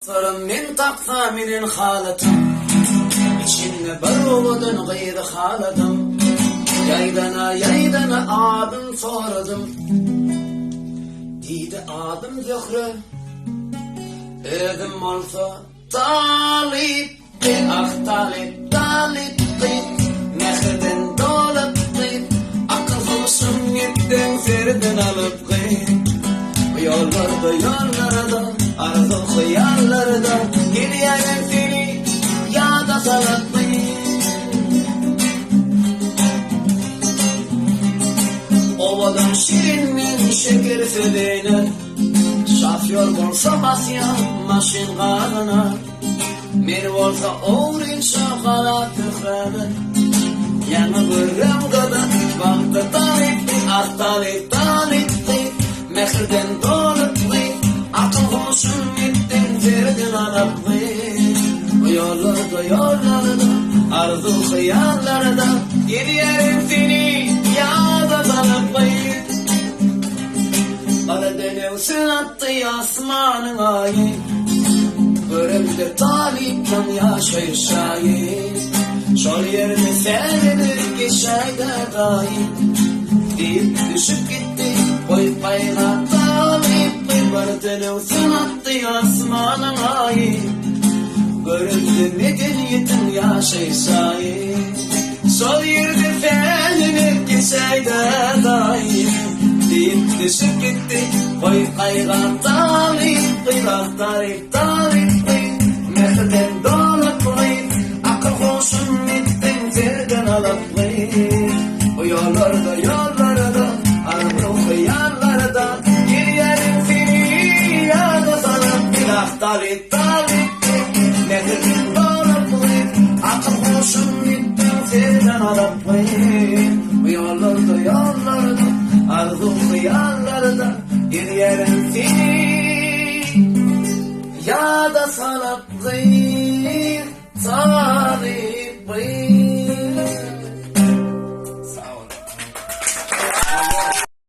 Sarım min taksa minin halatım, içinde bir oğudun gayrı halatım. Yaydana adım sordum, deydi adım Zöhrü. Ödüm olsa talip, talip, mehirden dolup git. Akıl huşum gittin serden alıp git. Yollarda, arzu hıyallarda, gidiyorum seni yada salıp ovadan şirin min şeker söyleyner. Şafyor bolsa basya maşin gazına, men bolsa oğrin şokolat tıkranır. Yanı bırrım kadar baktı talip, mehirden dolup git. Akıl hoşum gittin zerden alıp git. Yollarda, arzu hıyallarda, gidiyorum seni yada salıp git. Karadeniz attı asmanın ayı, görevde talipten yaşayır şahit. Şol yerde senedir geçeyde gayet, deyip düşüp gitti koy payına talip. Karadeniz attı asmanın ayı, görevde medeniyetin yaşayır şahit. Şol yerde senedir geçeyde gayet, deyip düşüp gitti koy payına talip. Mehirden dolup git, akıl hoşum gittin zerden alıp git. Yollarda, arzu hıyallarda, gidiyorum seni yada salıp git. Talip, mehirden dolup git, akıl hoşum gittin zerden alıp git. Yollarda, arzu hıyallarda, gidiyorum seni yada salıp git. Talip,